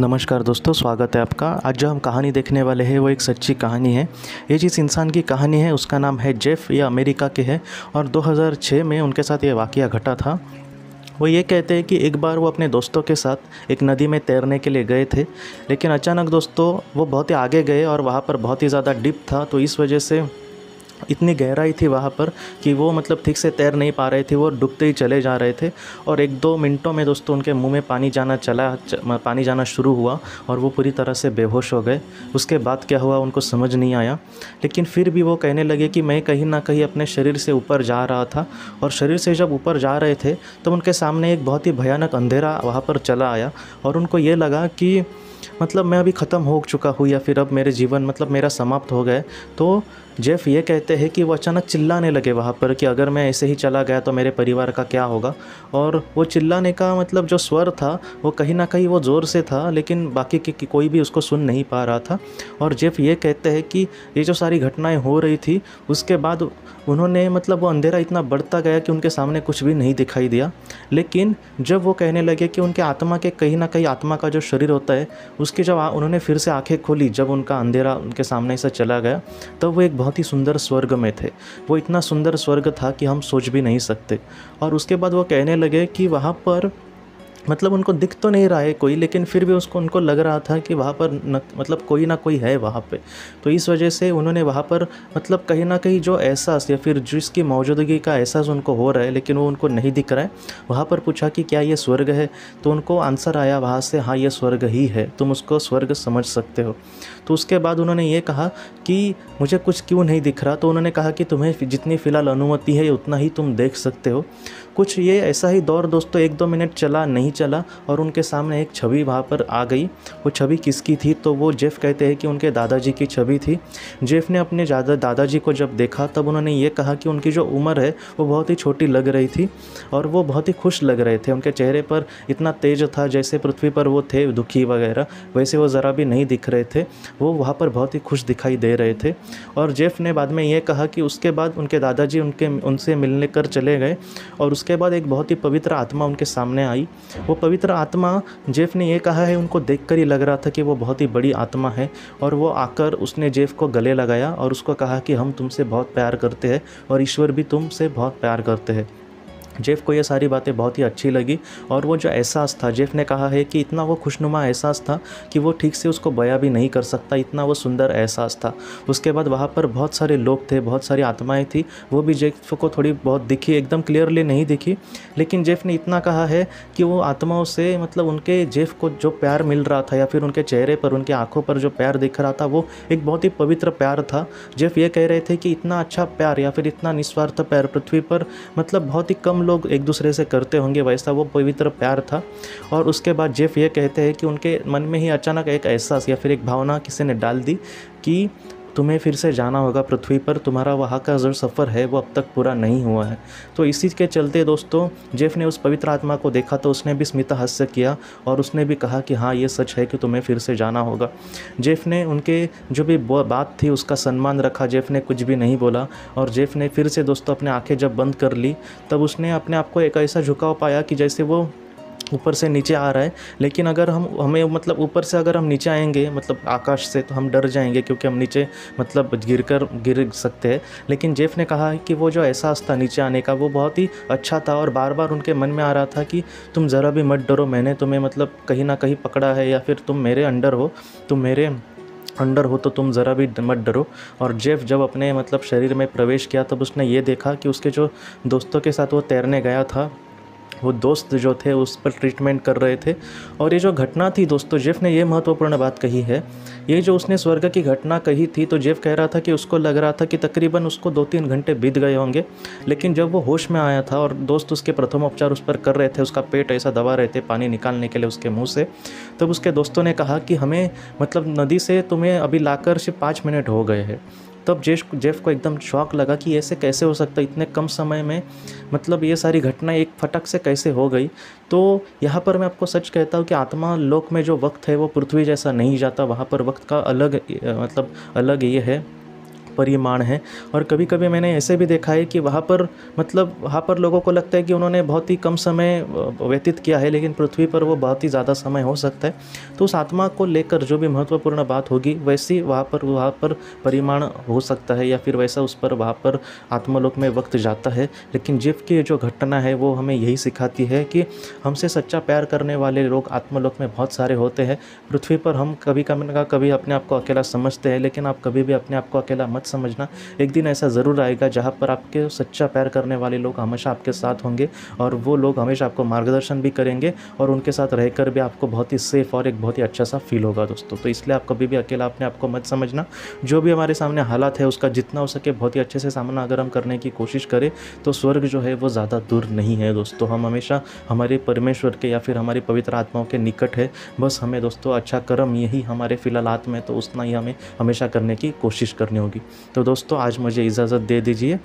नमस्कार दोस्तों, स्वागत है आपका। आज जो हम कहानी देखने वाले हैं वो एक सच्ची कहानी है। ये जिस इंसान की कहानी है उसका नाम है जेफ। ये अमेरिका के है और 2006 में उनके साथ ये वाक़या घटा था। वो ये कहते हैं कि एक बार वो अपने दोस्तों के साथ एक नदी में तैरने के लिए गए थे, लेकिन अचानक दोस्तों वो बहुत ही आगे गए और वहाँ पर बहुत ही ज़्यादा डिप था। तो इस वजह से इतनी गहराई थी वहाँ पर कि वो ठीक से तैर नहीं पा रहे थे, वो डूबते ही चले जा रहे थे। और 1-2 मिनटों में दोस्तों उनके मुंह में पानी जाना शुरू हुआ और वो पूरी तरह से बेहोश हो गए। उसके बाद क्या हुआ उनको समझ नहीं आया, लेकिन फिर भी वो कहने लगे कि मैं कहीं ना कहीं अपने शरीर से ऊपर जा रहा था। और शरीर से जब ऊपर जा रहे थे तब उनके सामने एक बहुत ही भयानक अंधेरा वहाँ पर चला आया और उनको ये लगा कि मैं अभी ख़त्म हो चुका हूँ या फिर अब मेरे जीवन मेरा समाप्त हो गया। तो जेफ ये कहते हैं कि वो अचानक चिल्लाने लगे वहाँ पर कि अगर मैं ऐसे ही चला गया तो मेरे परिवार का क्या होगा। और वो चिल्लाने का जो स्वर था वो कहीं ना कहीं वो ज़ोर से था, लेकिन बाकी की कोई भी उसको सुन नहीं पा रहा था। और जेफ ये कहते हैं कि ये जो सारी घटनाएं हो रही थी उसके बाद उन्होंने वो अंधेरा इतना बढ़ता गया कि उनके सामने कुछ भी नहीं दिखाई दिया। लेकिन जब वो कहने लगे कि उनके आत्मा के कहीं ना कहीं आत्मा का जो शरीर होता है उसकी जब उन्होंने फिर से आंखें खोली, जब उनका अंधेरा उनके सामने से चला गया, तब वो एक बहुत ही सुंदर स्वर्ग में थे। वो इतना सुंदर स्वर्ग था कि हम सोच भी नहीं सकते। और उसके बाद वो कहने लगे कि वहाँ पर उनको दिख तो नहीं रहा है कोई, लेकिन फिर भी उनको लग रहा था कि वहाँ पर कोई ना कोई है वहाँ पे। तो इस वजह से उन्होंने वहाँ पर कहीं ना कहीं जो एहसास या फिर जिसकी मौजूदगी का एहसास उनको हो रहा है लेकिन वो उनको नहीं दिख रहा है, वहाँ पर पूछा कि क्या ये स्वर्ग है। तो उनको आंसर आया वहाँ से, हाँ ये स्वर्ग ही है, तुम उसको स्वर्ग समझ सकते हो। तो उसके बाद उन्होंने ये कहा कि मुझे कुछ क्यों नहीं दिख रहा। तो उन्होंने कहा कि तुम्हें जितनी फ़िलहाल अनुमति है उतना ही तुम देख सकते हो। कुछ ये ऐसा ही दौर दोस्तों 1-2 मिनट चला नहीं चला और उनके सामने एक छवि वहाँ पर आ गई। वो छवि किसकी थी? तो वो जेफ कहते हैं कि उनके दादाजी की छवि थी। जेफ ने अपने दादाजी को जब देखा तब उन्होंने ये कहा कि उनकी जो उम्र है वो बहुत ही छोटी लग रही थी और वो बहुत ही खुश लग रहे थे। उनके चेहरे पर इतना तेज था, जैसे पृथ्वी पर वो थे दुखी वगैरह, वैसे वो ज़रा भी नहीं दिख रहे थे। वो वहाँ पर बहुत ही खुश दिखाई दे रहे थे। और जेफ ने बाद में ये कहा कि उसके बाद उनके दादाजी उनसे मिलने कर चले गए और उसके बाद एक बहुत ही पवित्र आत्मा उनके सामने आई। वो पवित्र आत्मा, जेफ ने ये कहा है, उनको देखकर ही लग रहा था कि वो बहुत ही बड़ी आत्मा है। और वो आकर उसने जेफ को गले लगाया और उसको कहा कि हम तुमसे बहुत प्यार करते हैं और ईश्वर भी तुमसे बहुत प्यार करते हैं। जेफ को ये सारी बातें बहुत ही अच्छी लगी और वो जो एहसास था, जेफ ने कहा है कि इतना वो खुशनुमा एहसास था कि वो ठीक से उसको बयां भी नहीं कर सकता, इतना वो सुंदर एहसास था। उसके बाद वहाँ पर बहुत सारे लोग थे, बहुत सारी आत्माएं थी, वो भी जेफ को थोड़ी बहुत दिखी, एकदम क्लियरली नहीं दिखी। लेकिन जेफ ने इतना कहा है कि वो आत्माओं से उनके जेफ को जो प्यार मिल रहा था या फिर उनके चेहरे पर, उनकी आँखों पर जो प्यार दिख रहा था वो एक बहुत ही पवित्र प्यार था। जेफ ये कह रहे थे कि इतना अच्छा प्यार या फिर इतना निस्वार्थ प्यार पृथ्वी पर बहुत ही कम लोग एक दूसरे से करते होंगे, वैसा वो पवित्र प्यार था। और उसके बाद जेफ ये कहते हैं कि उनके मन में ही अचानक एक एहसास या फिर एक भावना किसी ने डाल दी कि तुम्हें फिर से जाना होगा पृथ्वी पर, तुम्हारा वहाँ का जो सफ़र है वो अब तक पूरा नहीं हुआ है। तो इसी के चलते दोस्तों जेफ ने उस पवित्र आत्मा को देखा तो उसने भी स्मित हास्य किया और उसने भी कहा कि हाँ ये सच है कि तुम्हें फिर से जाना होगा। जेफ ने उनके जो भी बात थी उसका सम्मान रखा, जेफ ने कुछ भी नहीं बोला। और जेफ ने फिर से दोस्तों अपने आँखें जब बंद कर ली तब उसने अपने आप को एक ऐसा झुकाव पाया कि जैसे वो ऊपर से नीचे आ रहा है। लेकिन अगर हमें ऊपर से अगर हम नीचे आएंगे आकाश से तो हम डर जाएंगे क्योंकि हम नीचे गिर सकते हैं। लेकिन जेफ ने कहा कि वो जो एहसास था नीचे आने का वो बहुत ही अच्छा था और बार बार उनके मन में आ रहा था कि तुम ज़रा भी मत डरो, मैंने तुम्हें कहीं ना कहीं पकड़ा है या फिर तुम मेरे अंडर हो, तो तुम ज़रा भी मत डरो। और जेफ जब अपने शरीर में प्रवेश किया तब उसने ये देखा कि उसके जो दोस्तों के साथ वो तैरने गया था वो दोस्त जो थे उस पर ट्रीटमेंट कर रहे थे। और ये जो घटना थी दोस्तों, जेफ ने ये महत्वपूर्ण बात कही है, ये जो उसने स्वर्ग की घटना कही थी तो जेफ कह रहा था कि उसको लग रहा था कि तकरीबन उसको 2-3 घंटे बीत गए होंगे। लेकिन जब वो होश में आया था और दोस्त उसके प्रथमोपचार उस पर कर रहे थे, उसका पेट ऐसा दबा रहे थे पानी निकालने के लिए उसके मुँह से, तब उसके दोस्तों ने कहा कि हमें नदी से तुम्हें अभी लाकर सिर्फ 5 मिनट हो गए हैं। तब जेफ को एकदम शॉक लगा कि ऐसे कैसे हो सकता है, इतने कम समय में ये सारी घटनाएं एक फटक से कैसे हो गई। तो यहाँ पर मैं आपको सच कहता हूँ कि आत्मा लोक में जो वक्त है वो पृथ्वी जैसा नहीं जाता, वहाँ पर वक्त का अलग अलग ये है। परिमाण है। और कभी कभी मैंने ऐसे भी देखा है कि वहाँ पर लोगों को लगता है कि उन्होंने बहुत ही कम समय व्यतीत किया है, लेकिन पृथ्वी पर वो बहुत ही ज़्यादा समय हो सकता है। तो उस आत्मा को लेकर जो भी महत्वपूर्ण बात होगी वैसी वहाँ पर परिमाण हो सकता है, या फिर वैसा उस पर वहाँ पर आत्मलोक में वक्त जाता है। लेकिन जेफ की जो घटना है वो हमें यही सिखाती है कि हमसे सच्चा प्यार करने वाले लोग आत्मलोक में बहुत सारे होते हैं। पृथ्वी पर हम कभी अपने आप को अकेला समझते हैं, लेकिन आप कभी भी अपने आप को अकेला मत समझना। एक दिन ऐसा ज़रूर आएगा जहाँ पर आपके सच्चा प्यार करने वाले लोग हमेशा आपके साथ होंगे, और वो लोग हमेशा आपको मार्गदर्शन भी करेंगे, और उनके साथ रहकर भी आपको बहुत ही सेफ़ और एक बहुत ही अच्छा सा फील होगा दोस्तों। तो इसलिए आप कभी भी अकेला अपने आप को मत समझना। जो भी हमारे सामने हालात है उसका जितना हो सके बहुत ही अच्छे से सामना अगर हम करने की कोशिश करें तो स्वर्ग जो है वो ज़्यादा दूर नहीं है दोस्तों। हम हमेशा हमारे परमेश्वर के या फिर हमारी पवित्र आत्माओं के निकट है। बस हमें दोस्तों अच्छा कर्म यही हमारे फिलहाल हाथ में, तो उतना ही हमें हमेशा करने की कोशिश करनी होगी। तो दोस्तों आज मुझे इजाज़त दे दीजिए,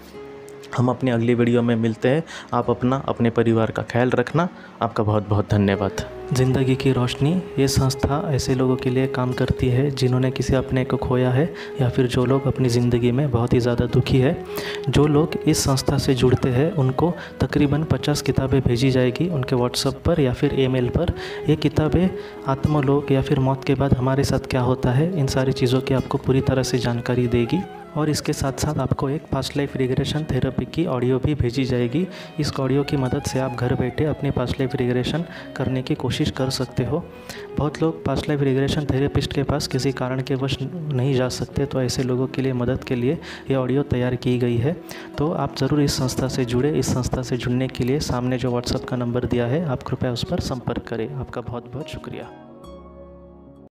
हम अपनी अगली वीडियो में मिलते हैं। आप अपने परिवार का ख्याल रखना। आपका बहुत बहुत धन्यवाद। ज़िंदगी की रोशनी ये संस्था ऐसे लोगों के लिए काम करती है जिन्होंने किसी अपने को खोया है, या फिर जो लोग अपनी ज़िंदगी में बहुत ही ज़्यादा दुखी है। जो लोग इस संस्था से जुड़ते हैं उनको तकरीबन 50 किताबें भेजी जाएगी उनके व्हाट्सएप पर या फिर ईमेल पर। ये किताबें आत्मलोक या फिर मौत के बाद हमारे साथ क्या होता है, इन सारी चीज़ों की आपको पूरी तरह से जानकारी देगी। और इसके साथ साथ आपको एक पास्ट लाइफ रिग्रेशन थेरेपी की ऑडियो भी भेजी जाएगी। इस ऑडियो की मदद से आप घर बैठे अपनी पास्ट लाइफ रिग्रेशन करने की कोशिश कर सकते हो। बहुत लोग पास्ट लाइफ रिग्रेशन थेरेपिस्ट के पास किसी कारण के वश नहीं जा सकते, तो ऐसे लोगों के लिए मदद के लिए ये ऑडियो तैयार की गई है। तो आप ज़रूर इस संस्था से जुड़े। इस संस्था से जुड़ने के लिए सामने जो व्हाट्सएप का नंबर दिया है आप कृपया उस पर संपर्क करें। आपका बहुत बहुत शुक्रिया।